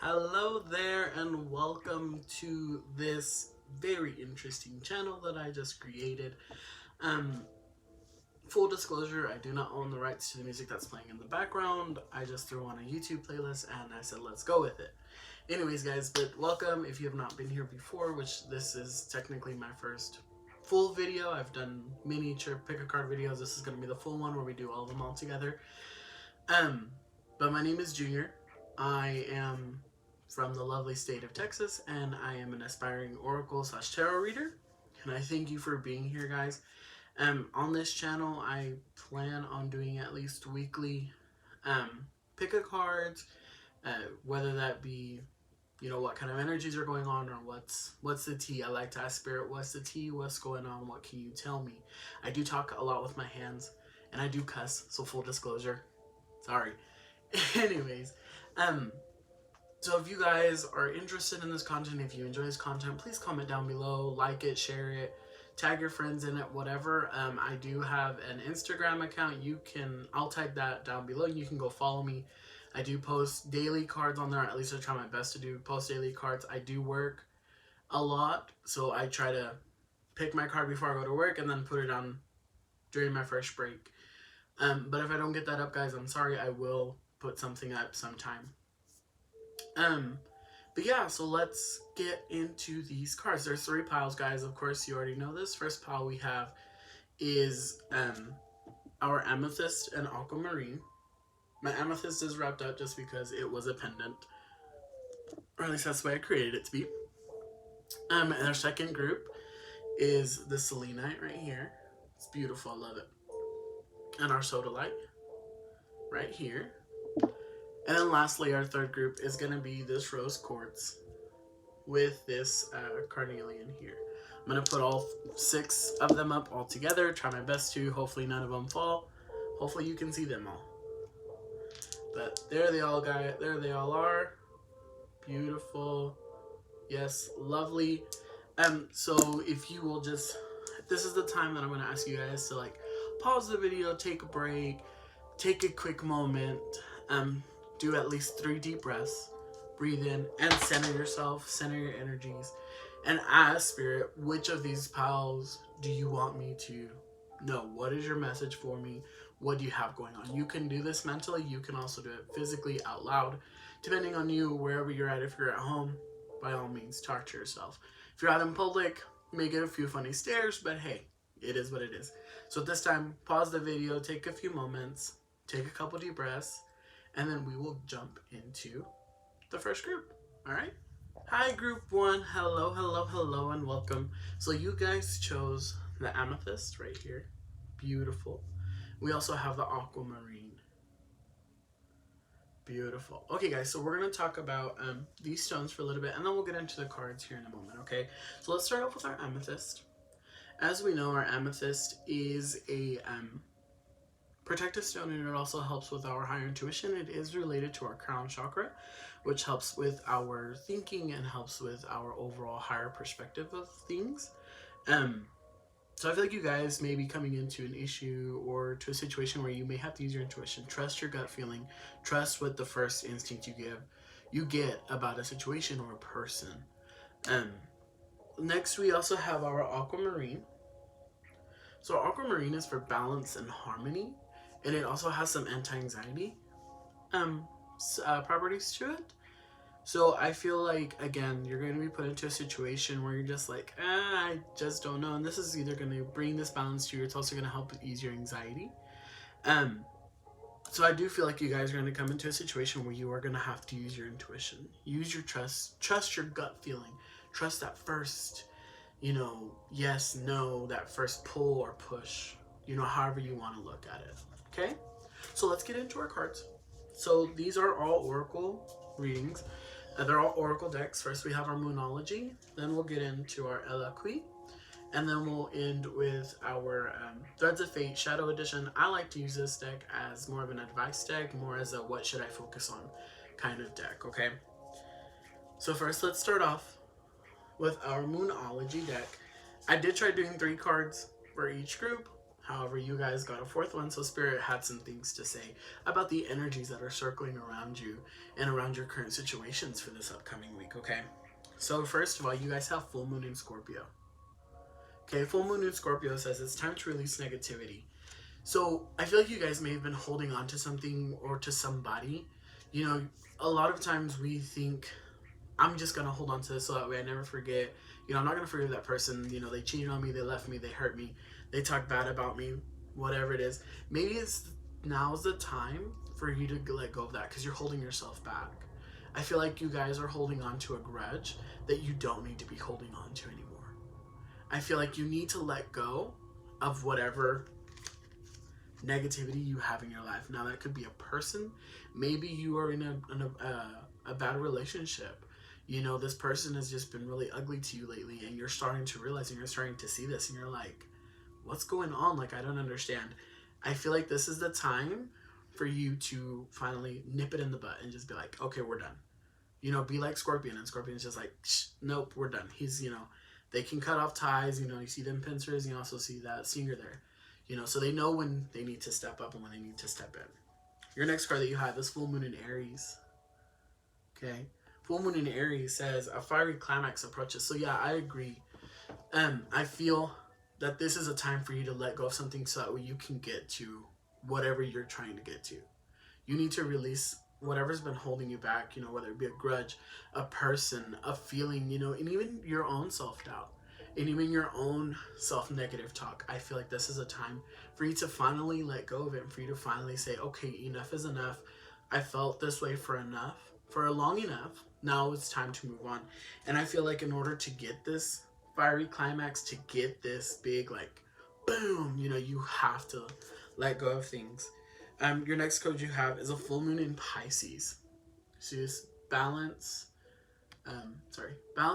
Hello there and welcome to this very interesting channel that I just created. Um, Full disclosure, I do not own the rights to the music that's playing in the background. I just threw on a YouTube playlist and I said let's go with it. Anyways guys, but welcome if you have not been here before, which this is technically my first full video. I've done miniature pick a card videos. This is going to be the full one where we do all of them all together. But my name is Junior. I am from the lovely state of Texas, and I am an aspiring oracle / tarot reader. And I thank you for being here, guys. On this channel, I plan on doing at least weekly pick a cards, whether that be, you know, what kind of energies are going on or what's the tea. I like to ask spirit, what's the tea, what's going on, what can you tell me? I do talk a lot with my hands, and I do cuss, so full disclosure. Sorry. Anyways, so if you guys are interested in this content, if you enjoy this content, please comment down below, like it, share it, tag your friends in it, whatever. I do have an Instagram account. I'll tag that down below. You can go follow me. I do post daily cards on there. At least I try my best to post daily cards. I do work a lot, so I try to pick my card before I go to work and then put it on during my first break. But if I don't get that up, guys, I'm sorry. I will put something up sometime. But yeah, so let's get into these cards. There's 3 piles, guys. Of course, you already know this. First pile we have is our amethyst and aquamarine. My amethyst is wrapped up just because it was a pendant, or at least that's the way I created it to be. And our second group is the selenite right here. It's beautiful. I love it. And our sodalite right here. And then lastly, our third group is going to be this rose quartz with this carnelian here. I'm going to put all 6 of them up all together, try my best to. Hopefully none of them fall. Hopefully you can see them all. But there they all are. Beautiful. Yes, lovely. So if you will just, this is the time that I'm going to ask you guys to like pause the video, take a break, take a quick moment, do at least 3 deep breaths, breathe in and center yourself, center your energies, and ask spirit, which of these piles do you want me to know? What is your message for me? What do you have going on? You can do this mentally. You can also do it physically out loud, depending on you, wherever you're at. If you're at home, by all means, talk to yourself. If you're out in public, you may get a few funny stares, but hey, it is what it is. So at this time, pause the video, take a few moments, take a couple deep breaths, and then we will jump into the first group. All right. Hi, group 1. Hello, hello, hello, and welcome. So you guys chose the amethyst right here. Beautiful. We also have the aquamarine. Beautiful. Okay, guys, so we're going to talk about these stones for a little bit, and then we'll get into the cards here in a moment, okay? So let's start off with our amethyst. As we know, our amethyst is a protective stone, and it also helps with our higher intuition. It is related to our crown chakra, which helps with our thinking and helps with our overall higher perspective of things. So I feel like you guys may be coming into an issue or to a situation where you may have to use your intuition. Trust your gut feeling. Trust what the first instinct you get about a situation or a person. Next, we also have our aquamarine. So aquamarine is for balance and harmony, and it also has some anti-anxiety properties to it. So I feel like, again, you're going to be put into a situation where you're just like, I just don't know. And this is either going to bring this balance to you, or it's also going to help ease your anxiety. So I do feel like you guys are going to come into a situation where you are going to have to use your intuition. Use your trust your gut feeling. Trust that first, you know, yes, no, that first pull or push, you know, however you want to look at it. Okay? So let's get into our cards. So these are all oracle readings. They're all oracle decks. First we have our Moonology, then we'll get into our Elle, and then we'll end with our Threads of Fate Shadow Edition. I like to use this deck as more of an advice deck, more as a what should I focus on kind of deck, okay? So first let's start off with our Moonology deck. I did try doing 3 cards for each group. However, you guys got a fourth one, so Spirit had some things to say about the energies that are circling around you and around your current situations for this upcoming week, okay? So, first of all, you guys have full moon in Scorpio. Okay, full moon in Scorpio says it's time to release negativity. So, I feel like you guys may have been holding on to something or to somebody. You know, a lot of times we think, I'm just gonna hold on to this so that way I never forget. You know, I'm not gonna forgive that person. You know, they cheated on me, they left me, they hurt me, they talked bad about me, whatever it is. Maybe now's the time for you to let go of that because you're holding yourself back. I feel like you guys are holding on to a grudge that you don't need to be holding on to anymore. I feel like you need to let go of whatever negativity you have in your life. Now, that could be a person. Maybe you are in a bad relationship. You know, this person has just been really ugly to you lately, and you're starting to realize and you're starting to see this, and you're like, what's going on? Like, I don't understand. I feel like this is the time for you to finally nip it in the butt and just be like, okay, we're done. You know, be like Scorpion, and Scorpion's just like, nope, we're done. He's, you know, they can cut off ties. You know, you see them pincers, you also see that singer there. You know, so they know when they need to step up and when they need to step in. Your next card that you have is Full Moon in Aries. Okay? Full Moon in Aries says a fiery climax approaches. So yeah, I agree. I feel that this is a time for you to let go of something so that way you can get to whatever you're trying to get to. You need to release whatever's been holding you back, you know, whether it be a grudge, a person, a feeling, you know, and even your own self-doubt. And even your own self-negative talk. I feel like this is a time for you to finally let go of it and for you to finally say, okay, enough is enough. I felt this way for long enough. Now it's time to move on. And I feel like in order to get this fiery climax, to get this big, like, boom, you know, you have to let go of things. Your next code you have is a full moon in Pisces. So it's balance,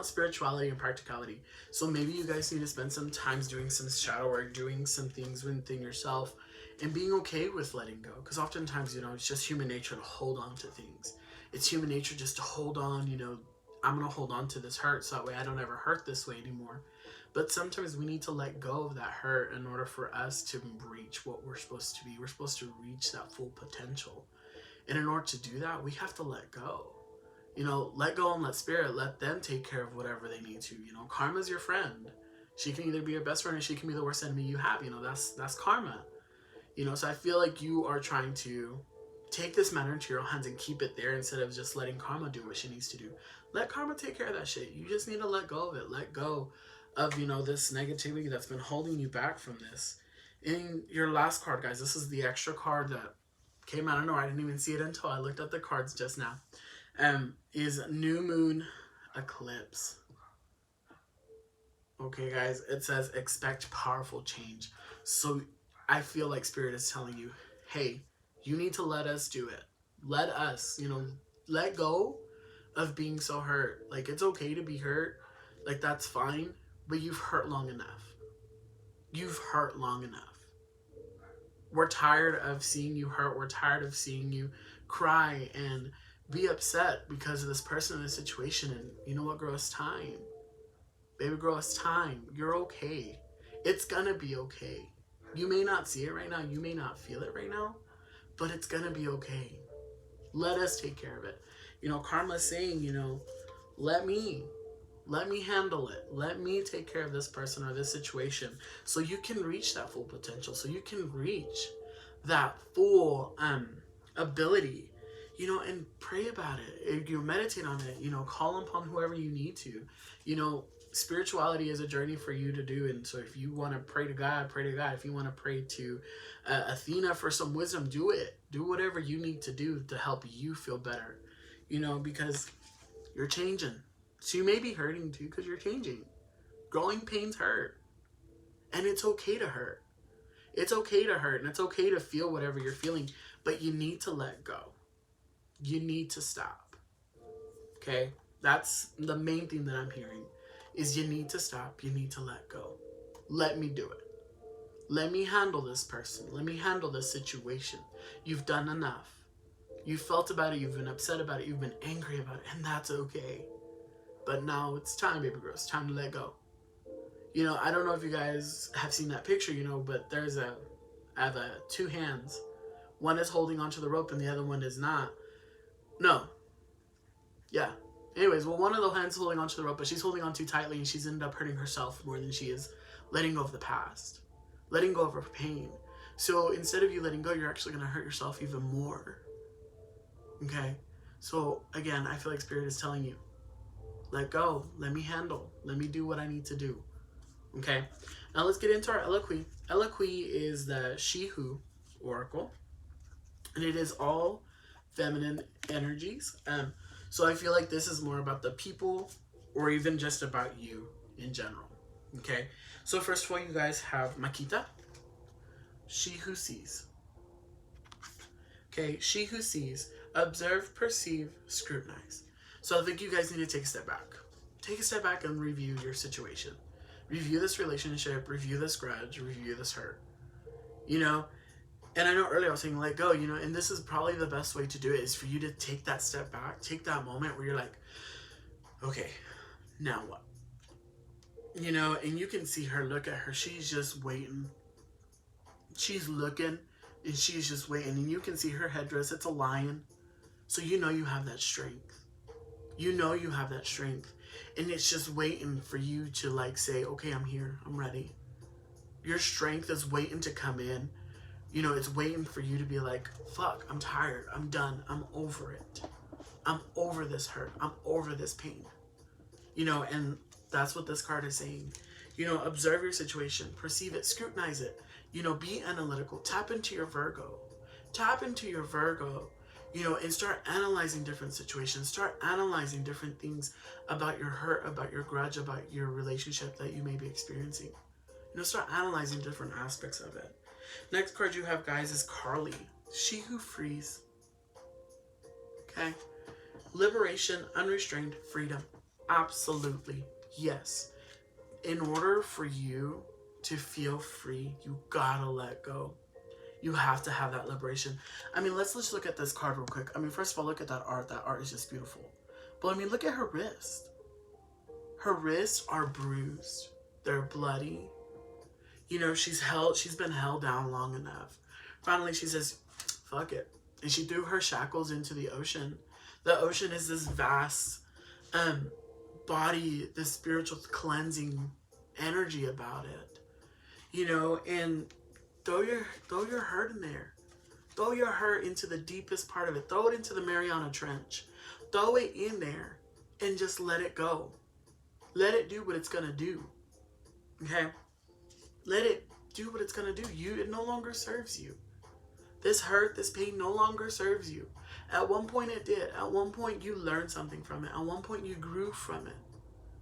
spirituality, and practicality. So maybe you guys need to spend some time doing some shadow work, doing some things within yourself, and being okay with letting go. Because oftentimes, you know, it's just human nature to hold on to things. It's human nature just to hold on, you know, I'm going to hold on to this hurt so that way I don't ever hurt this way anymore. But sometimes we need to let go of that hurt in order for us to reach what we're supposed to be. We're supposed to reach that full potential. And in order to do that, we have to let go. You know, let go and let spirit, let them take care of whatever they need to. You know, karma's your friend. She can either be your best friend or she can be the worst enemy you have. You know, that's karma. You know, so I feel like you are trying to take this matter into your own hands and keep it there instead of just letting karma do what she needs to do. Let karma take care of that shit. You just need to let go of it. Let go of, you know, this negativity that's been holding you back from this. In your last card, guys, this is the extra card that came out. I don't know, I didn't even see it until I looked at the cards just now. Is New Moon Eclipse. Okay, guys, it says expect powerful change. So I feel like Spirit is telling you, hey, you need to let us do it. Let us, you know, let go of being so hurt. Like, it's okay to be hurt. Like, that's fine. But you've hurt long enough. You've hurt long enough. We're tired of seeing you hurt. We're tired of seeing you cry and be upset because of this person in this situation. And you know what, girl? It's time. Baby girl, it's time. You're okay. It's gonna be okay. You may not see it right now. You may not feel it right now. But it's gonna be okay. Let us take care of it. You know, karma's saying, you know, let me handle it. Let me take care of this person or this situation so you can reach that full potential, so you can reach that full ability, you know, and pray about it. You meditate on it, you know, call upon whoever you need to. You know, spirituality is a journey for you to do. And so if you want to pray to God, pray to God. If you want to pray to Athena for some wisdom, do it. Do whatever you need to do to help you feel better, you know, because you're changing. So you may be hurting too because you're changing. Growing pains hurt. And it's okay to hurt. It's okay to hurt and it's okay to feel whatever you're feeling. But you need to let go. You need to stop. Okay? That's the main thing that I'm hearing. Is you need to stop. You need to let go. Let me do it. Let me handle this person. Let me handle this situation. You've done enough. You felt about it. You've been upset about it. You've been angry about it. And that's okay. But now it's time, baby girl. It's time to let go. You know, I don't know if you guys have seen that picture, you know, but I have two hands. One is holding onto the rope and the other one is not. No. Yeah. Anyways, well, one of the hands holding onto the rope, but she's holding on too tightly and she's ended up hurting herself more than she is letting go of the past, letting go of her pain. So instead of you letting go, you're actually going to hurt yourself even more. Okay? So again, I feel like Spirit is telling you, let go, let me handle, let me do what I need to do. Okay? Now let's get into our Eloquy. Eloquy is the She-Who Oracle, and it is all feminine energies. So I feel like this is more about the people or even just about you in general. Okay? So first of all, you guys have Makita, She Who Sees. Okay, She Who Sees, observe, perceive, scrutinize. So I think you guys need to take a step back. Take a step back and review your situation. Review this relationship, review this grudge, review this hurt. You know, and I know earlier I was saying let go, you know, and this is probably the best way to do it is for you to take that step back, take that moment where you're like, okay, now what? You know, and you can see her, look at her, she's just waiting. She's looking and she's just waiting, and you can see her headdress, it's a lion. So you know you have that strength. You know you have that strength. And it's just waiting for you to like say, okay, I'm here, I'm ready. Your strength is waiting to come in. You know, it's waiting for you to be like, fuck, I'm tired, I'm done, I'm over it. I'm over this hurt, I'm over this pain. You know, and that's what this card is saying. You know, observe your situation, perceive it, scrutinize it. You know, be analytical, tap into your Virgo. Tap into your Virgo, you know, and start analyzing different situations. Start analyzing different things about your hurt, about your grudge, about your relationship that you may be experiencing. You know, start analyzing different aspects of it. Next card you have, guys, is Carly, She Who Frees. Okay? Liberation, unrestrained freedom. Absolutely. Yes. In order for you to feel free, you gotta let go. You have to have that liberation. I mean, let's just look at this card real quick. I mean, first of all, look at that art. That art is just beautiful. But I mean, look at her wrist. Her wrists are bruised. They're bloody. You know, she's been held down long enough. Finally, she says, fuck it. And she threw her shackles into the ocean. The ocean is this vast body, this spiritual cleansing energy about it. You know, and throw your hurt in there. Throw your hurt into the deepest part of it. Throw it into the Mariana Trench. Throw it in there and just let it go. Let it do what it's going to do. Okay? Let it do what it's going to do. It no longer serves you. This hurt, this pain no longer serves you. At one point it did. At one point you learned something from it. At one point you grew from it.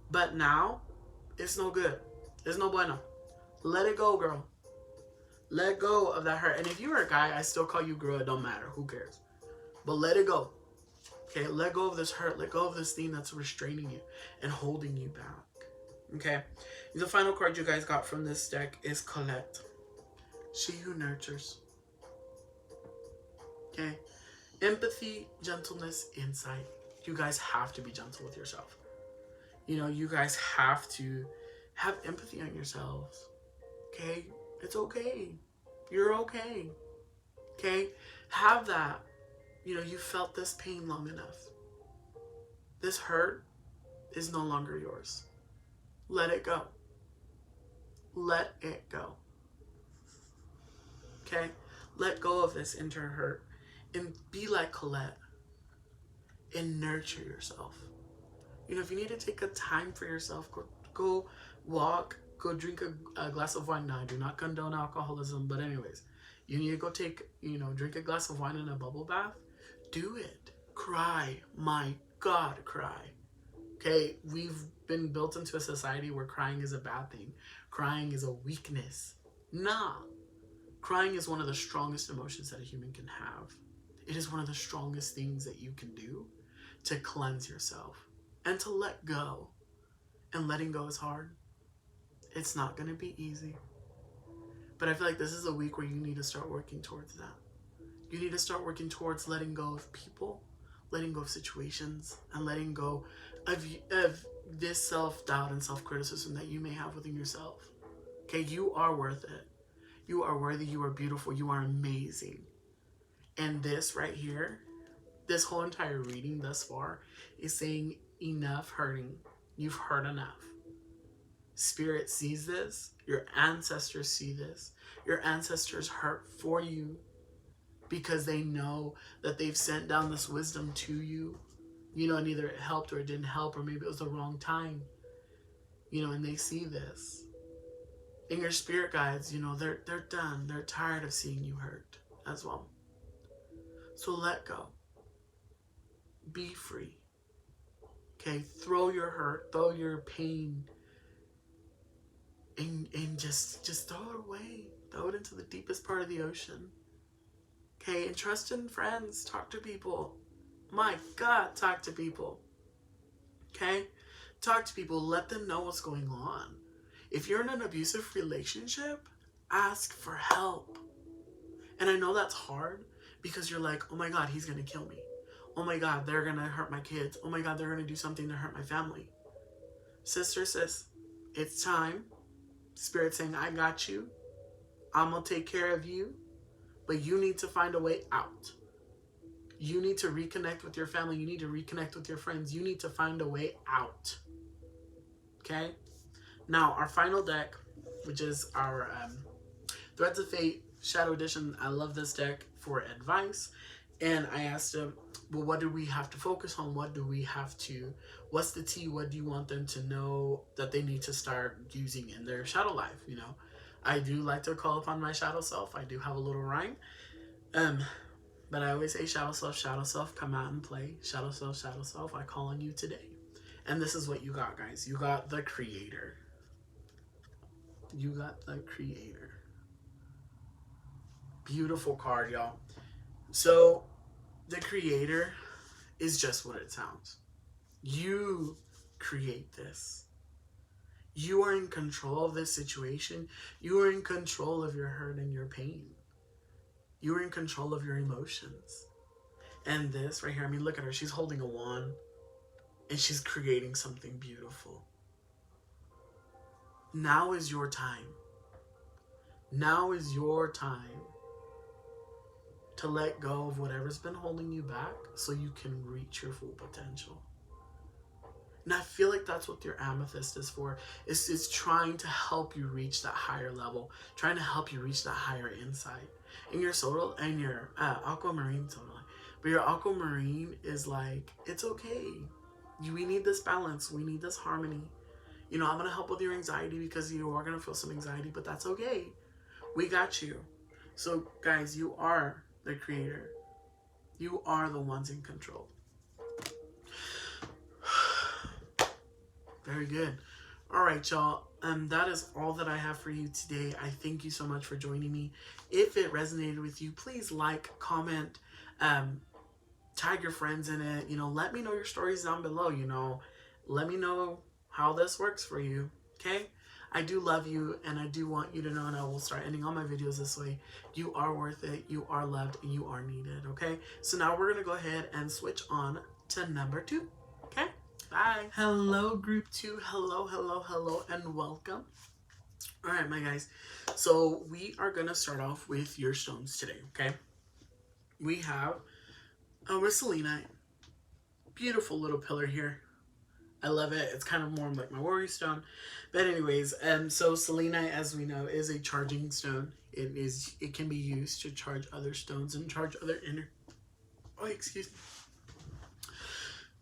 But now, it's no good. It's no bueno. Let it go, girl. Let go of that hurt. And if you're a guy, I still call you girl. It don't matter. Who cares? But let it go. Okay? Let go of this hurt. Let go of this thing that's restraining you and holding you back. Okay? The final card you guys got from this deck is Colette. She Who Nurtures. Okay? Empathy, gentleness, insight. You guys have to be gentle with yourself. You know, you guys have to have empathy on yourselves. Okay? It's okay. You're okay. Okay? Have that. You know, you felt this pain long enough. This hurt is no longer yours. Let it go. Let it go. Okay? Let go of this inner hurt. And be like Colette. And nurture yourself. You know, if you need to take a time for yourself, go walk, go drink a glass of wine. Now, I do not condone alcoholism, but anyways, you need to go drink a glass of wine in a bubble bath. Do it. Cry. My God, cry. Okay, we've been built into a society where crying is a bad thing. Crying is a weakness. Nah. Crying is one of the strongest emotions that a human can have. It is one of the strongest things that you can do to cleanse yourself and to let go. And letting go is hard. It's not going to be easy. But I feel like this is a week where you need to start working towards that. You need to start working towards letting go of people, letting go of situations and letting go of this self-doubt and self-criticism that you may have within yourself. Okay, you are worth it. You are worthy. You are beautiful. You are amazing. And this right here, this whole entire reading thus far is saying enough hurting. You've hurt enough. Spirit sees this. Your ancestors see this. Your ancestors hurt for you because they know that they've sent down this wisdom to you. You know, and either it helped or it didn't help, or maybe it was the wrong time. You know, and they see this. And your spirit guides, you know, they're done. They're tired of seeing you hurt as well. So let go. Be free. Okay, throw your hurt, throw your pain, and just throw it away. Throw it into the deepest part of the ocean. Okay, and trust in friends. Talk to people. My God, talk to people. Okay? Talk to people. Let them know what's going on. If you're in an abusive relationship, ask for help. And I know that's hard because you're like, oh my God, he's going to kill me. Oh my God, they're going to hurt my kids. Oh my God, they're going to do something to hurt my family. Sister, sis, it's time. Spirit saying, I got you. I'm going to take care of you. But you need to find a way out. You need to reconnect with your family. You need to reconnect with your friends. You need to find a way out. Okay? Now, our final deck, which is our Threads of Fate Shadow Edition. I love this deck for advice. And I asked him, well, what do we have to focus on? What do we have to, what's the tea? What do you want them to know that they need to start using in their shadow life? You know, I do like to call upon my shadow self. I do have a little rhyme. But I always say, shadow self, come out and play. Shadow self, I call on you today. And this is what you got, guys. You got the Creator. You got the Creator. Beautiful card, y'all. So, the Creator is just what it sounds. You create this. You are in control of this situation. You are in control of your hurt and your pain. You are in control of your emotions. And this right here, I mean, look at her. She's holding a wand and she's creating something beautiful. Now is your time. Now is your time to let go of whatever's been holding you back so you can reach your full potential. And I feel like that's what your amethyst is for. It's trying to help you reach that higher level, trying to help you reach that higher insight. And your soda and your aquamarine, totally. But your aquamarine is like, it's okay. We need this balance. We need this harmony. You know, I'm going to help with your anxiety because you are going to feel some anxiety, but that's okay. We got you. So, guys, you are the Creator. You are the ones in control. Very good. All right, y'all. That is all that I have for you today. I thank you so much for joining me. If it resonated with you, please like, comment, tag your friends in it. You know, let me know your stories down below. You know, let me know how this works for you. Okay? I do love you, and I do want you to know, and I will start ending all my videos this way. You are worth it. You are loved, and you are needed. Okay? So now we're going to go ahead and switch on to number 2. Okay? Bye. Hello, group 2. Hello, hello, hello, and welcome. All right, my guys. So we are going to start off with your stones today, okay? We have our selenite. Beautiful little pillar here. I love it. It's kind of more like my warrior stone. But anyways, so selenite, as we know, is a charging stone. It can be used to charge other stones and charge other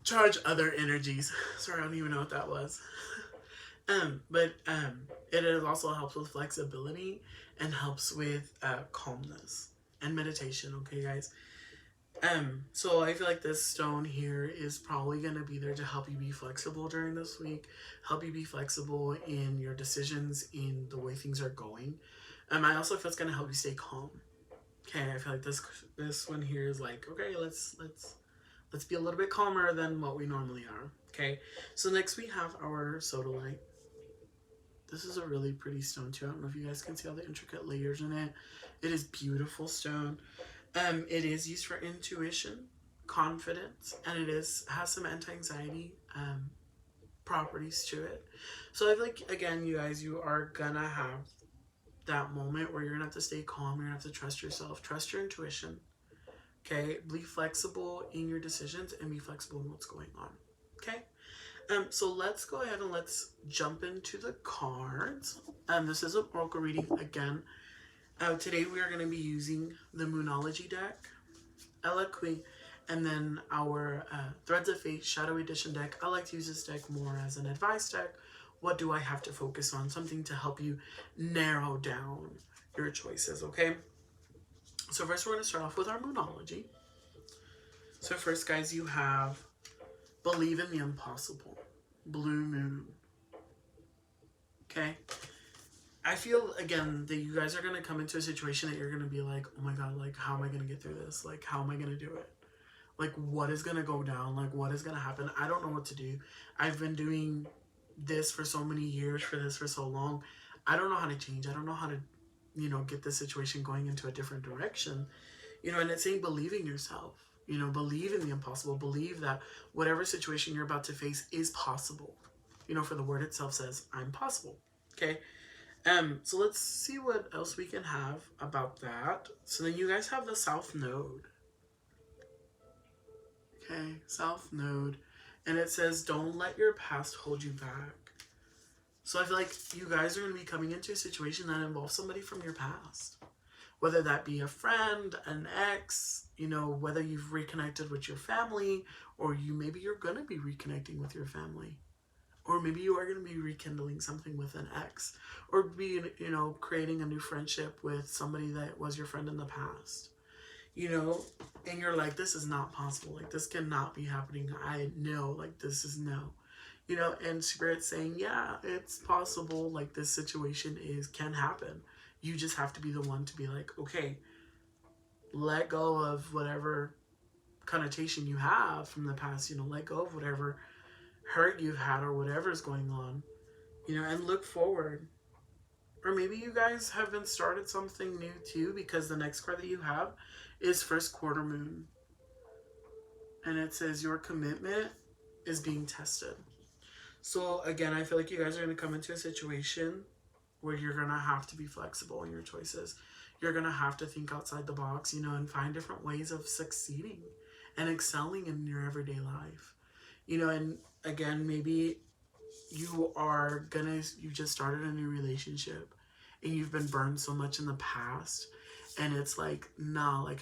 charge other energies. Sorry, I don't even know what that was. It also helps with flexibility and helps with calmness and meditation. Okay, guys. So I feel like this stone here is probably going to be there to help you be flexible during this week, help you be flexible in your decisions, in the way things are going. I also feel it's going to help you stay calm. Okay, I feel like this one here is like, okay, let's be a little bit calmer than what we normally are. Okay, so next we have our sodalite. This is a really pretty stone too. I don't know if you guys can see all the intricate layers in it. It is beautiful stone. It is used for intuition. confidence, and has some anti-anxiety properties to it. So I feel like, again, you guys, you are gonna have that moment where you're gonna have to stay calm. You're gonna have to trust yourself, trust your intuition. Okay, be flexible in your decisions and be flexible in what's going on. Okay. So let's go ahead and let's jump into the cards. This is an oracle reading again. Today we are going to be using the Moonology deck, Elle, and then our Threads of Fate Shadow Edition deck. I like to use this deck more as an advice deck. What do I have to focus on? Something to help you narrow down your choices, okay? So first we're going to start off with our Moonology. So first, guys, you have Believe in the Impossible, Blue Moon. Okay? I feel, again, that you guys are going to come into a situation that you're going to be like, oh my god, like, how am I going to get through this? Like, how am I going to do it? Like, what is going to go down? Like, what is going to happen? I don't know what to do. I've been doing this for so many years, for so long. I don't know how to change. I don't know how to, get the situation going into a different direction. And it's saying believe in yourself. Believe in the impossible. Believe that whatever situation you're about to face is possible. For the word itself says, I'm possible. Okay? So let's see what else we can have about that. So then you guys have the South Node. Okay, South Node. And it says, don't let your past hold you back. So I feel like you guys are going to be coming into a situation that involves somebody from your past. Whether that be a friend, an ex, whether you've reconnected with your family, or maybe you're going to be reconnecting with your family. Or maybe you are going to be rekindling something with an ex. Or be, creating a new friendship with somebody that was your friend in the past. And you're like, this is not possible. Like, this cannot be happening. I know, like, this is no. And Spirit's saying, yeah, it's possible. Like, this situation can happen. You just have to be the one to be like, okay, let go of whatever connotation you have from the past. Let go of whatever hurt you've had or whatever's going on, and look forward. Or maybe you guys haven't started something new too, because the next card that you have is First Quarter Moon. And it says your commitment is being tested. So again, I feel like you guys are going to come into a situation where you're going to have to be flexible in your choices. You're going to have to think outside the box, and find different ways of succeeding and excelling in your everyday life. And again, maybe you just started a new relationship and you've been burned so much in the past, and it's like, nah, like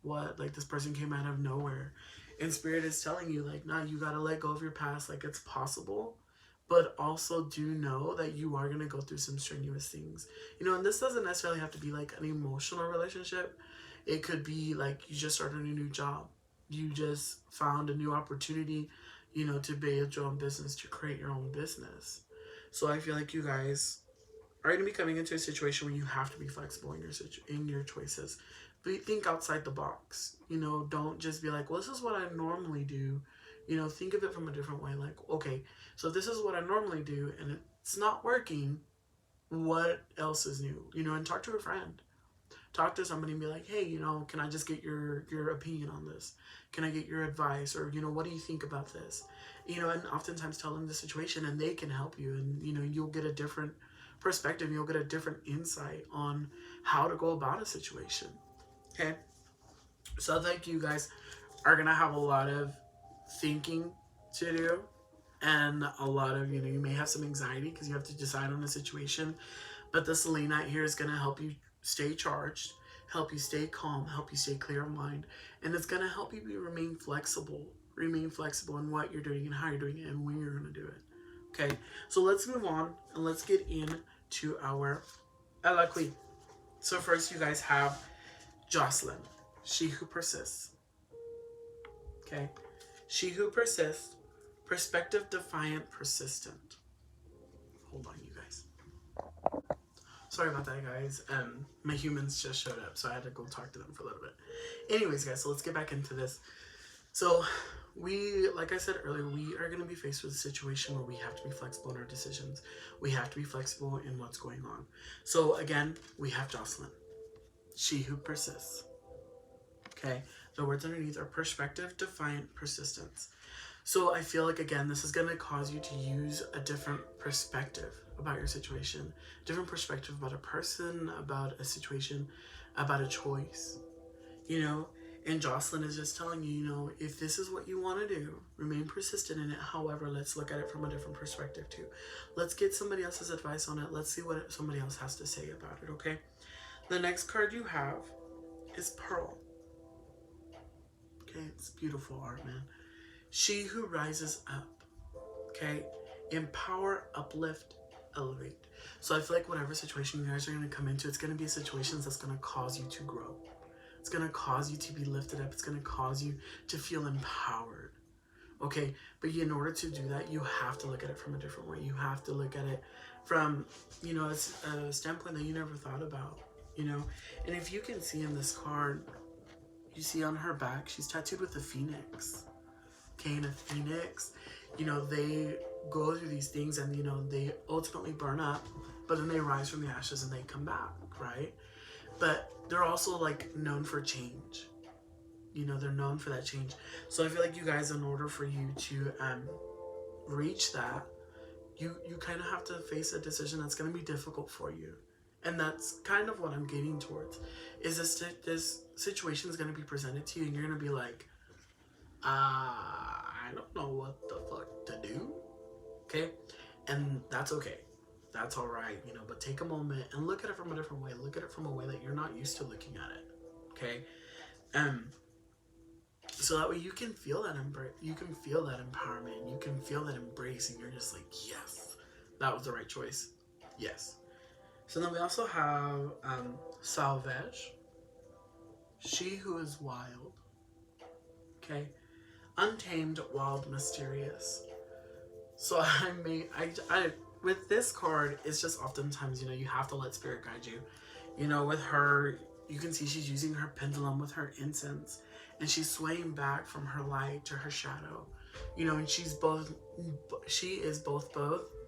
like this person came out of nowhere, and Spirit is telling you, like, nah, you gotta let go of your past. Like, it's possible, but also do know that you are gonna go through some strenuous things, and this doesn't necessarily have to be like an emotional relationship. It could be like you just started a new job, you just found a new opportunity, to build your own business, to create your own business. So I feel like you guys are going to be coming into a situation where you have to be flexible in your choices. Think outside the box. Don't just be like, well, this is what I normally do. Think of it from a different way. Like, okay, so this is what I normally do, and it's not working. What else is new? And talk to a friend. Talk to somebody and be like, hey, can I just get your opinion on this? Can I get your advice? Or, what do you think about this? And oftentimes tell them the situation, and they can help you. And, you'll get a different perspective. You'll get a different insight on how to go about a situation. Okay? So I think you guys are going to have a lot of thinking to do. And a lot of, you may have some anxiety because you have to decide on a situation. But the selenite here is going to help you stay charged, help you stay calm, help you stay clear of mind, and it's going to help you remain flexible in what you're doing and how you're doing it and when you're going to do it. Okay, so let's move on and let's get into our Elle. So first you guys have Jocelyn, she who persists. Okay, she who persists, perspective defiant, persistent. Hold on, you guys. Sorry about that, guys. My humans just showed up, so I had to go talk to them for a little bit. Anyways, guys, so let's get back into this. So like I said earlier, we are going to be faced with a situation where we have to be flexible in our decisions. We have to be flexible in what's going on. So again, we have Jocelyn, she who persists. Okay, The words underneath are perspective, defiant, persistence. So I feel like, again, this is going to cause you to use a different perspective about your situation, different perspective about a person, about a situation, about a choice, you know. And Jocelyn is just telling you, you know, if this is what you want to do, remain persistent in it. However, let's look at it from a different perspective too. Let's get somebody else's advice on it. Let's see what somebody else has to say about it, okay? The next card you have is Pearl. Okay, it's beautiful art, man. She who rises up, okay? Empower, uplift, elevate. So I feel like whatever situation you guys are going to come into, it's going to be situations that's going to cause you to grow. It's going to cause you to be lifted up. It's going to cause you to feel empowered. Okay, but in order to do that, you have to look at it from a different way. You have to look at it from, you know, a standpoint that you never thought about, you know. And if you can see in this card, you see on her back, she's tattooed with a phoenix. Okay, and a phoenix, you know, they go through these things and, you know, they ultimately burn up, but then they rise from the ashes and they come back, right? But they're also like known for change. You know, they're known for that change. So I feel like you guys, in order for you to reach that, you kind of have to face a decision that's going to be difficult for you. And that's kind of what I'm getting towards. Is this situation is going to be presented to you and you're going to be like, I don't know what the fuck to do. Okay? And that's okay. That's all right, you know, but take a moment and look at it from a different way. Look at it from a way that you're not used to looking at it. Okay? So that way you can feel that you can feel that empowerment, you can feel that embrace, and you're just like, yes, that was the right choice. Yes. So then we also have Salvage, she who is wild. Okay? Untamed, wild, mysterious. So I with this card, it's just oftentimes, you know, you have to let spirit guide you. You know, with her, you can see she's using her pendulum with her incense, and she's swaying back from her light to her shadow. You know, and she is both,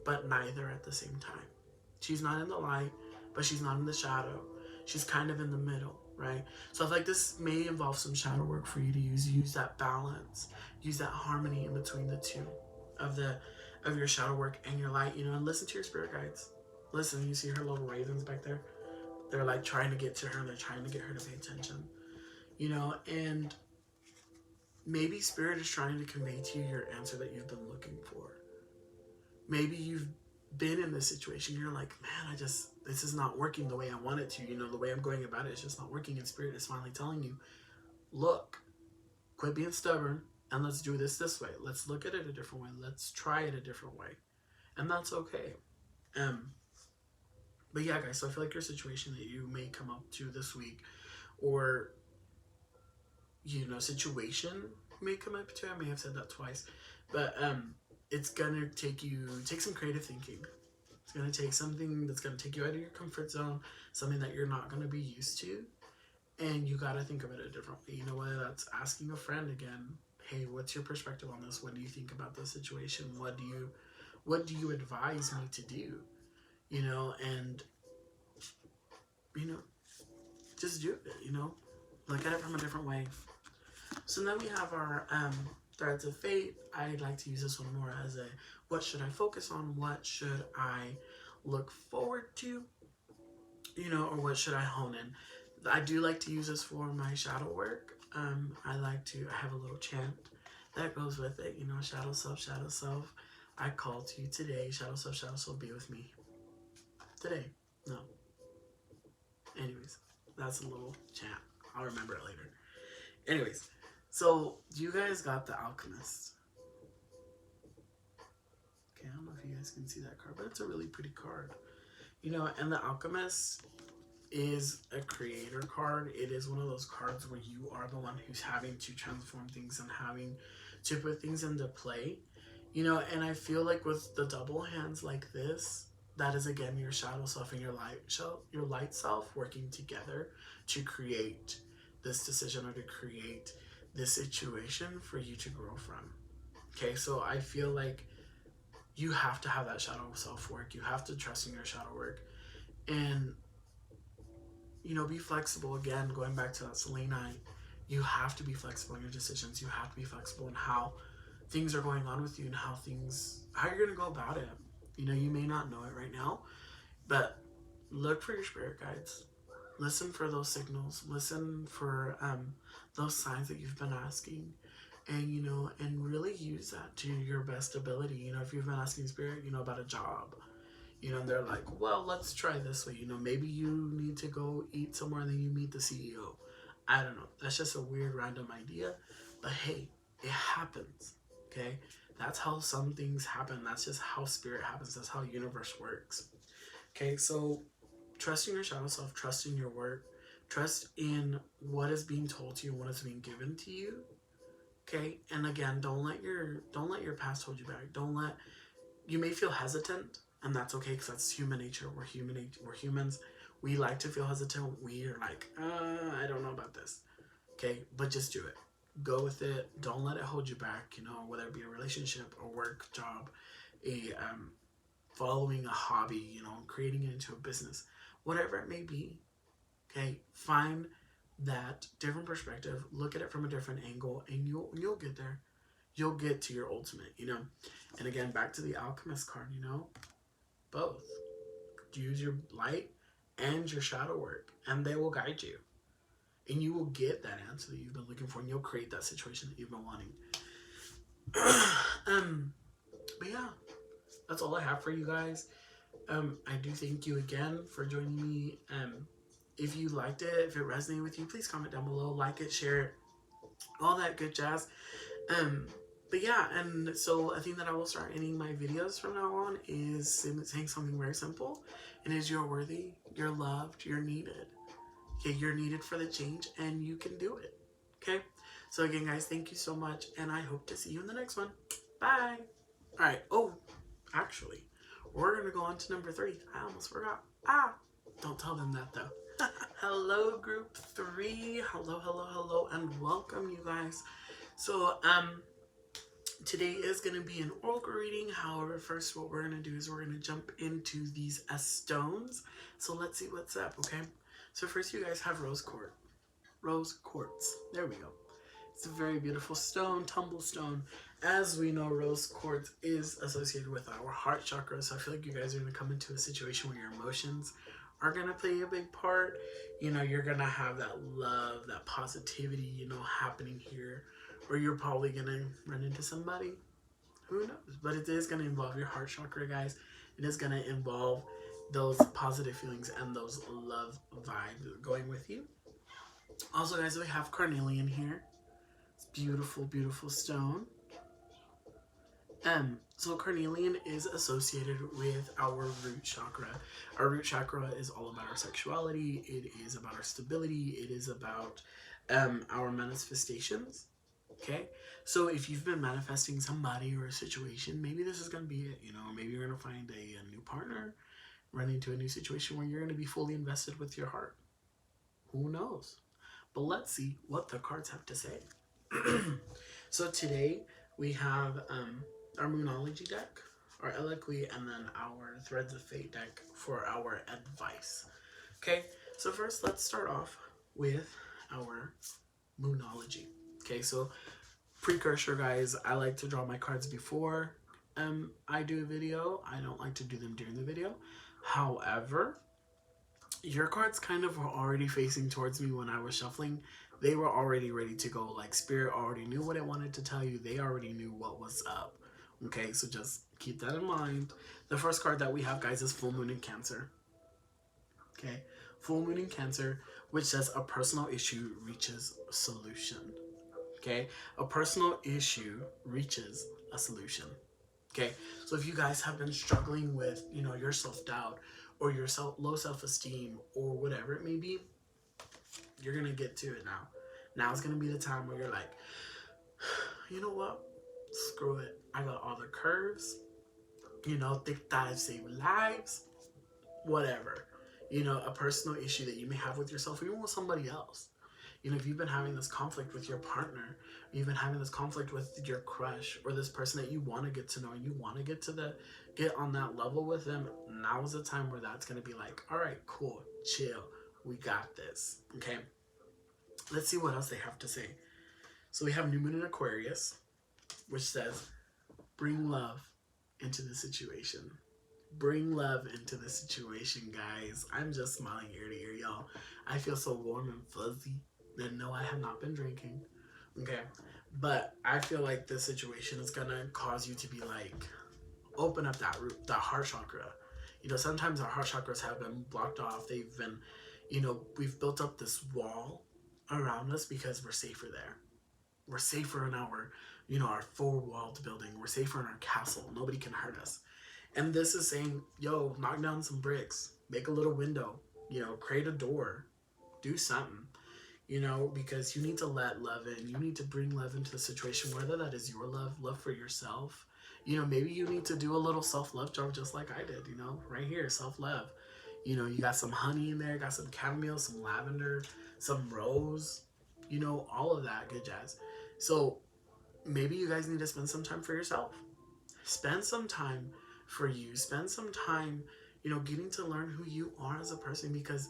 but neither at the same time. She's not in the light, but she's not in the shadow. She's kind of in the middle, right? So I feel like this may involve some shadow work for you to use that balance, use that harmony in between the two of your shadow work and your light, you know, and listen to your spirit guides. Listen, you see her little ravens back there? They're like trying to get to her, they're trying to get her to pay attention, you know, and maybe spirit is trying to convey to you your answer that you've been looking for. Maybe you've been in this situation, you're like, man, this is not working the way I want it to, you know, the way I'm going about it is just not working, and spirit is finally telling you, look, quit being stubborn, and let's do this way. Let's look at it a different way. Let's try it a different way. And that's okay. But yeah, guys, so I feel like your situation that you may come up to this week, or, you know, situation may come up to, I may have said that twice, but it's gonna take some creative thinking. It's gonna take something that's gonna take you out of your comfort zone, something that you're not gonna be used to, and you gotta think of it a different way. You know, whether that's asking a friend again, hey, what's your perspective on this? What do you think about this situation? What do you advise me to do? You know, and, you know, just do it, you know? Look at it from a different way. So then we have our threads of fate. I'd like to use this one more as a, what should I focus on? What should I look forward to? You know, or what should I hone in? I do like to use this for my shadow work. I have a little chant that goes with it, you know, shadow self, I call to you today, shadow self, be with me. Today, no. Anyways, that's a little chant. I'll remember it later. Anyways, so you guys got the Alchemist. Okay, I don't know if you guys can see that card, but it's a really pretty card. You know, and the Alchemist is a creator card. It is one of those cards where you are the one who's having to transform things and having to put things into play. You know, and I feel like with the double hands like this, that is again your shadow self and your light self working together to create this decision or to create this situation for you to grow from. Okay, so I feel like you have to have that shadow self work. You have to trust in your shadow work. And, you know, be flexible. Again, going back to that selenite, You have to be flexible in your decisions. You have to be flexible in how things are going on with you and how you're going to go about it. You know, you may not know it right now, but look for your spirit guides. Listen for those signals. Listen for those signs that you've been asking. And, you know, and really use that to your best ability. You know, if you've been asking spirit, you know, about a job, you know, and they're like, well, let's try this way. You know, maybe you need to go eat somewhere and then you meet the CEO. I don't know. That's just a weird random idea. But hey, it happens. Okay? That's how some things happen. That's just how spirit happens. That's how the universe works. Okay, so trust in your shadow self, trust in your work, trust in what is being told to you, what is being given to you. Okay, and again, don't let your past hold you back. Don't let You may feel hesitant, and that's okay because that's human nature. We're humans. We like to feel hesitant. We're like, I don't know about this. Okay, but just do it. Go with it. Don't let it hold you back. You know, whether it be a relationship, a work, job, a following a hobby. You know, creating it into a business, whatever it may be. Okay, find that different perspective. Look at it from a different angle, and you'll get there. You'll get to your ultimate. You know, and again, back to the alchemist card. You know, both. Use your light and your shadow work, and they will guide you. And you will get that answer that you've been looking for, and you'll create that situation that you've been wanting. But yeah, that's all I have for you guys. I do thank you again for joining me. If you liked it, if it resonated with you, please comment down below, like it, share it, all that good jazz. But yeah, and so I think that I will start ending my videos from now on is saying something very simple, and is you're worthy, you're loved, you're needed. Okay, you're needed for the change, and you can do it. Okay, so again, guys, thank you so much, and I hope to see you in the next one. Bye. All right. Oh, actually, we're gonna go on to number 3. I almost forgot. Don't tell them that though. Hello, group 3. Hello, hello, hello, and welcome, you guys. So, today is going to be an oracle reading. However, first what we're going to do is we're going to jump into these stones. So let's see what's up, okay? So first you guys have rose quartz. Rose quartz. There we go. It's a very beautiful stone, tumble stone. As we know, rose quartz is associated with our heart chakra. So I feel like you guys are going to come into a situation where your emotions are going to play a big part. You know, you're going to have that love, that positivity, you know, happening here. Or you're probably going to run into somebody. Who knows? But it is going to involve your heart chakra, guys. It is going to involve those positive feelings and those love vibes going with you. Also, guys, we have carnelian here. It's beautiful, beautiful stone. So carnelian is associated with our root chakra. Our root chakra is all about our sexuality. It is about our stability. It is about our manifestations. Okay, so if you've been manifesting somebody or a situation, maybe this is going to be it. You know, maybe you're going to find a new partner, run into a new situation where you're going to be fully invested with your heart. Who knows? But let's see what the cards have to say. So today we have our Moonology deck, our Elle, and then our Threads of Fate deck for our advice. Okay, so first let's start off with our Moonology. Okay, so precursor, guys, I like to draw my cards before I do a video. I don't like to do them during the video. However, your cards kind of were already facing towards me when I was shuffling. They were already ready to go. Like, Spirit already knew what it wanted to tell you. They already knew what was up. Okay, so just keep that in mind. The first card that we have, guys, is Full Moon in Cancer. Okay, Full Moon in Cancer, which says a personal issue reaches a solution. Okay, a personal issue reaches a solution. Okay, so if you guys have been struggling with, you know, your self-doubt or your low self-esteem or whatever it may be, you're gonna get to it now. Now is gonna be the time where you're like, you know what? Screw it. I got all the curves. You know, thick thighs save lives. Whatever. You know, a personal issue that you may have with yourself or even with somebody else. You know, if you've been having this conflict with your partner, or you've been having this conflict with your crush or this person that you want to get to know and you want to get on that level with them, now is the time where that's going to be like, all right, cool, chill, we got this. Okay. Let's see what else they have to say. So we have New Moon in Aquarius, which says, bring love into the situation. Bring love into the situation, guys. I'm just smiling ear to ear, y'all. I feel so warm and fuzzy. And no, I have not been drinking. Okay. But I feel like this situation is going to cause you to be like, open up that heart chakra. You know, sometimes our heart chakras have been blocked off. They've been, you know, we've built up this wall around us because we're safer there. We're safer in our, you know, our four-walled building. We're safer in our castle. Nobody can hurt us. And this is saying, yo, knock down some bricks. Make a little window. You know, create a door. Do something. You know, because you need to let love in. You need to bring love into the situation, whether that is your love for yourself. You know, maybe you need to do a little self-love jar just like I did, you know, right here, self-love. You know, you got some honey in there, got some chamomile, some lavender, some rose, you know, all of that good jazz. So maybe you guys need to spend some time for yourself. Spend some time for you. Spend some time, you know, getting to learn who you are as a person, because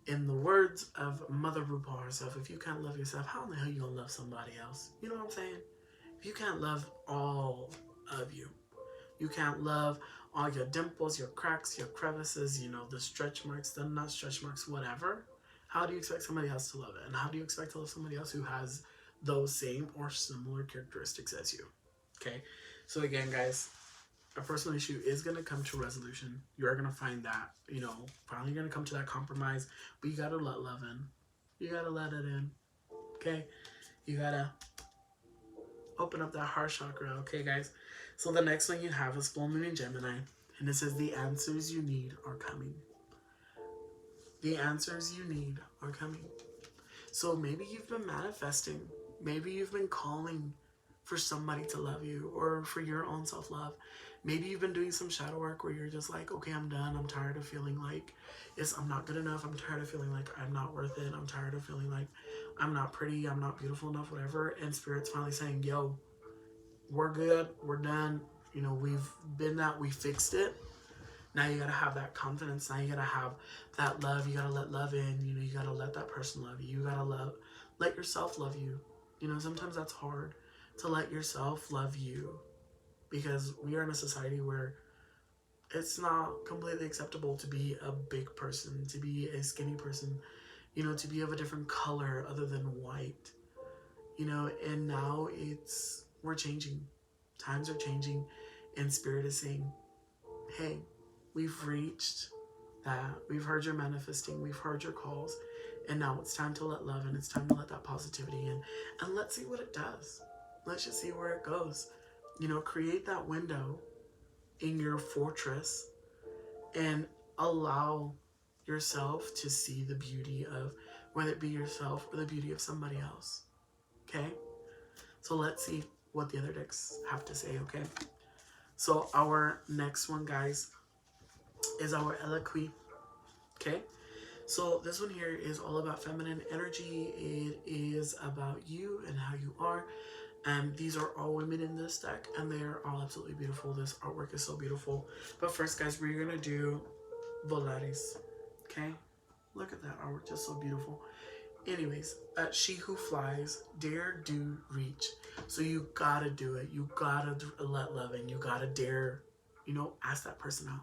in the words of Mother RuPaul herself, if you can't love yourself, how in the hell are you gonna love somebody else? You know what I'm saying? If you can't love all of you, you can't love all your dimples, your cracks, your crevices, you know, the stretch marks, the not stretch marks, whatever. How do you expect somebody else to love it? And how do you expect to love somebody else who has those same or similar characteristics as you? Okay? So again, guys, a personal issue is going to come to resolution. You're going to find that, you know, finally going to come to that compromise. But you got to let love in. You got to let it in. Okay? You got to open up that heart chakra. Okay, guys? So the next one you have is Full Moon in Gemini. And it says, the answers you need are coming. The answers you need are coming. So maybe you've been manifesting. Maybe you've been calling for somebody to love you, or for your own self-love. Maybe you've been doing some shadow work where you're just like, okay, I'm done. I'm tired of feeling like I'm not good enough. I'm tired of feeling like I'm not worth it. I'm tired of feeling like I'm not pretty. I'm not beautiful enough, whatever. And Spirit's finally saying, yo, we're good. We're done. You know, we've been that. We fixed it. Now you gotta have that confidence. Now you gotta have that love. You gotta let love in. You know, you gotta let that person love you. You gotta let yourself love you. You know, sometimes that's hard, to let yourself love you, because we are in a society where it's not completely acceptable to be a big person, to be a skinny person, you know, to be of a different color other than white, you know. And now we're changing. Times are changing, and Spirit is saying, hey, we've reached that. We've heard your manifesting. We've heard your calls. And now it's time to let love in. It's time to let that positivity in. And let's see what it does. Let's just see where it goes. You know, create that window in your fortress and allow yourself to see the beauty of, whether it be yourself or the beauty of somebody else. Okay? So let's see what the other decks have to say, okay? So our next one, guys, is our Elle. Okay? So this one here is all about feminine energy. It is about you and how you are. And these are all women in this deck, and they are all absolutely beautiful. This artwork is so beautiful. But first, guys, we're going to do Volaris. Okay? Look at that artwork, just so beautiful. Anyways, she who flies, dare, do, reach. So you gotta do it. You gotta let love in. You gotta dare, you know, ask that person out.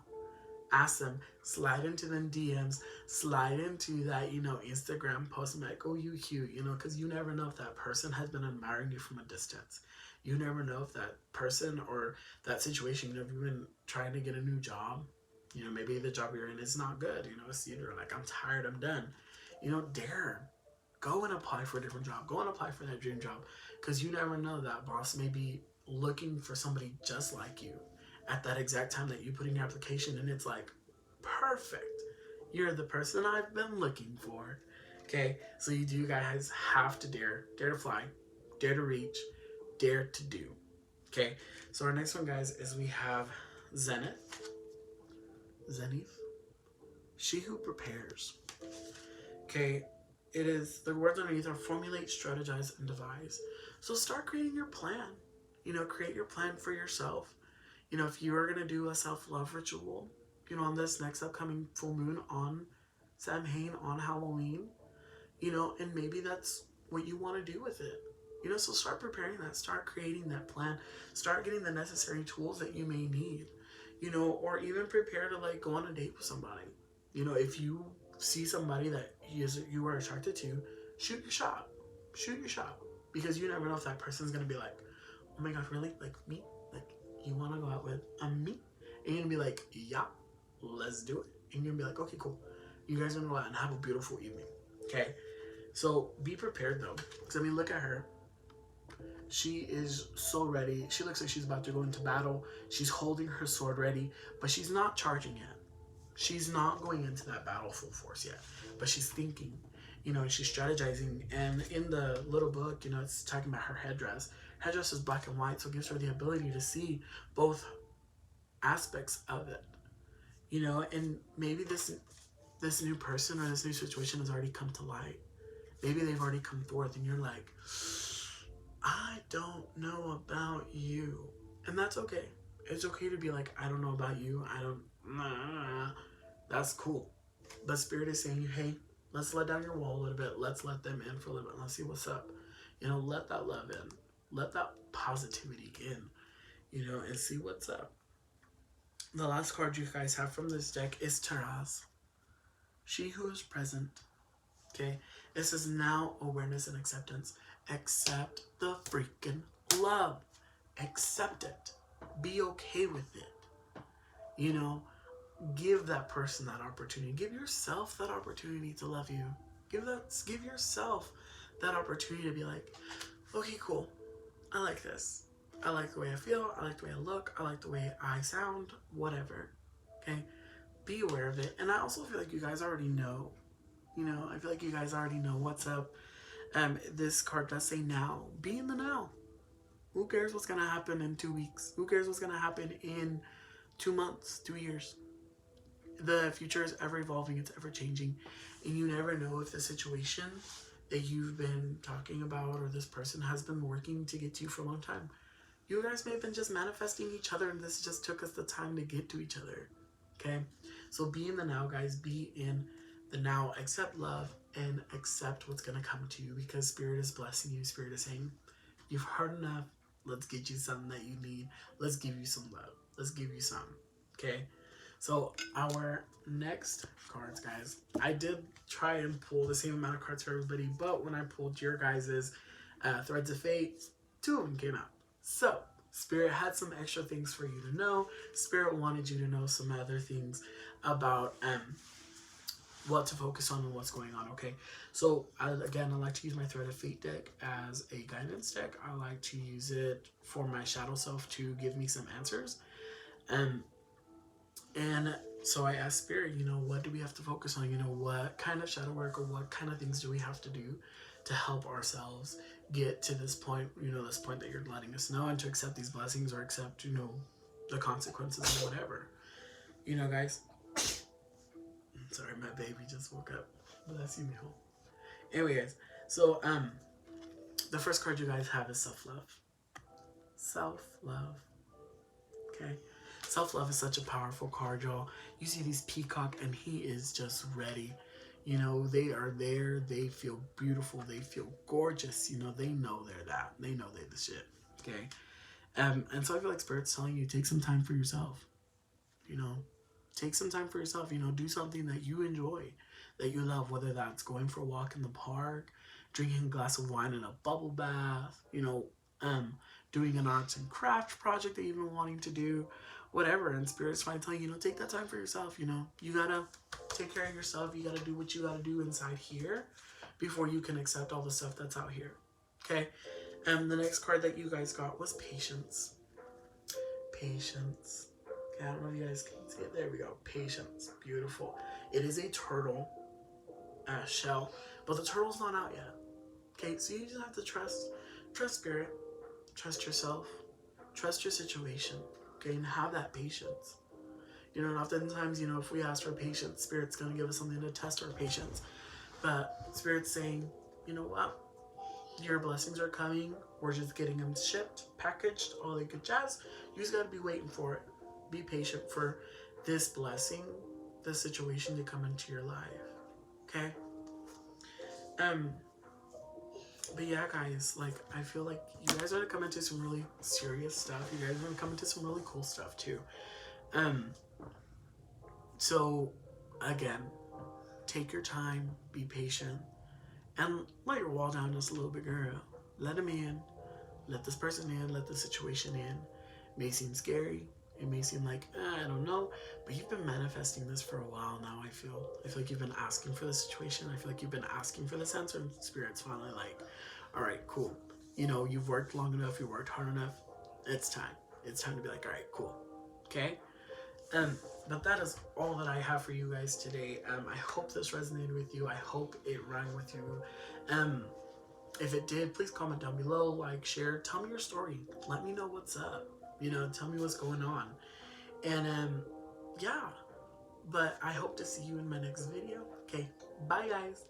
Ask them, slide into them DMs, slide into that, you know, Instagram post and like, oh, you cute, you know, because you never know if that person has been admiring you from a distance. You never know if that person or that situation, you know, if you've been trying to get a new job, you know, maybe the job you're in is not good, you know, so you're like, I'm tired, I'm done. You know, dare. Go and apply for a different job. Go and apply for that dream job, because you never know, that boss may be looking for somebody just like you at that exact time that you put in your application, and it's like, perfect. You're the person I've been looking for. Okay, so you guys have to dare. Dare to fly. Dare to reach. Dare to do. Okay, so our next one, guys, is we have Zenith. She who prepares. Okay, it is, the words underneath are formulate, strategize, and devise. So start creating your plan. You know, create your plan for yourself. You know, if you are going to do a self-love ritual, you know, on this next upcoming full moon on Samhain, on Halloween, you know, and maybe that's what you want to do with it. You know, so start preparing that, start creating that plan, start getting the necessary tools that you may need, you know, or even prepare to like go on a date with somebody. You know, if you see somebody that you are attracted to, shoot your shot. Shoot your shot. Because you never know if that person's gonna be like, oh my god, really? Like me? Like you wanna go out with me? And you're gonna be like, yeah, let's do it. And you're gonna be like, okay, cool. You guys are gonna go out and have a beautiful evening. Okay? So be prepared though. Because I mean, look at her. She is so ready. She looks like she's about to go into battle. She's holding her sword ready, but she's not charging yet. She's not going into that battle full force yet, but she's thinking, you know, and she's strategizing. And in the little book, you know, it's talking about her headdress. Headdress is black and white, so it gives her the ability to see both aspects of it, you know. And maybe this new person or this new situation has already come to light. Maybe they've already come forth, and you're like, I don't know about you. And that's okay. It's okay to be like, I don't know about you. I don't, nah. That's cool. But Spirit is saying, hey, let's let down your wall a little bit. Let's let them in for a little bit. Let's see what's up. You know, let that love in. Let that positivity in, you know, and see what's up. The last card you guys have from this deck is Taraz. She who is present. Okay? This is now awareness and acceptance. Accept the freaking love. Accept it. Be okay with it. You know, give that person that opportunity. Give yourself that opportunity to love you. Give yourself that opportunity to be like, okay, cool. I like this. I like the way I feel. I like the way I look. I like the way I sound. Whatever. Okay? Be aware of it. And I also feel like you guys already know. You know, I feel like you guys already know what's up. This card does say now. Be in the now. Who cares what's going to happen in 2 weeks? Who cares what's going to happen in 2 months, 2 years? The future is ever evolving. It's ever changing. And you never know if the situation that you've been talking about or this person has been working to get to you for a long time. You guys may have been just manifesting each other, and this just took us the time to get to each other. Okay? So be in the now, guys. Be in the now. Accept love and accept what's going to come to you, because Spirit is blessing you. Spirit is saying, you've heard enough. Let's get you something that you need. Let's give you some love. Let's give you some. Okay? So our next cards, guys, I did try and pull the same amount of cards for everybody, but when I pulled your guys' Threads of Fate, 2 of them came out. So Spirit had some extra things for you to know. Spirit wanted you to know some other things about what to focus on and what's going on, okay? So, again, I like to use my Thread of Fate deck as a guidance deck. I like to use it for my shadow self to give me some answers. And so I asked Spirit, you know, what do we have to focus on? You know, what kind of shadow work or what kind of things do we have to do to help ourselves get to this point, you know, this point that you're letting us know, and to accept these blessings or accept, you know, the consequences or whatever. You know, guys. Sorry, my baby just woke up. Bless you, mijo. Anyway, guys. So, the first card you guys have is self-love. Self-love. Okay? Self-love is such a powerful card, y'all. You see these peacock, and he is just ready. You know, they are there. They feel beautiful. They feel gorgeous. You know, they know they're that. They know they're the shit. Okay? And so I feel like Spirit's telling you, take some time for yourself. You know? Take some time for yourself. You know, do something that you enjoy, that you love, whether that's going for a walk in the park, drinking a glass of wine in a bubble bath, you know, doing an arts and craft project that you've been wanting to do, whatever. And Spirit's trying to tell you, you know, take that time for yourself. You know, you gotta take care of yourself. You gotta do what you gotta do inside here before you can accept all the stuff that's out here. Okay? And the next card that you guys got was patience. Patience. I don't know if you guys can see it. There we go. Patience. Beautiful. It is a turtle shell, but the turtle's not out yet. Okay, so you just have to trust Spirit, trust yourself, trust your situation, okay, and have that patience. You know, and oftentimes, you know, if we ask for patience, Spirit's going to give us something to test our patience. But Spirit's saying, you know what? Your blessings are coming. We're just getting them shipped, packaged, all that good jazz. You just got to be waiting for it. Be patient for this blessing, this situation to come into your life. Okay? But yeah, guys, like, I feel like you guys are gonna come into some really serious stuff. You guys are gonna come into some really cool stuff too. Um, so again, take your time, be patient, and let your wall down just a little bit, girl. Let him in. Let this person in. Let the situation in. It may seem scary. It may seem like, I don't know, but you've been manifesting this for a while now. I feel like you've been asking for the situation. I feel like you've been asking for this answer, and Spirit's finally like, all right, cool. You know, you've worked long enough. You worked hard enough. It's time. It's time to be like, all right, cool. Okay. But that is all that I have for you guys today. I hope this resonated with you. I hope it rang with you. If it did, please comment down below, like, share, tell me your story. Let me know what's up. You know, tell me what's going on. And yeah. But I hope to see you in my next video. Okay, bye guys.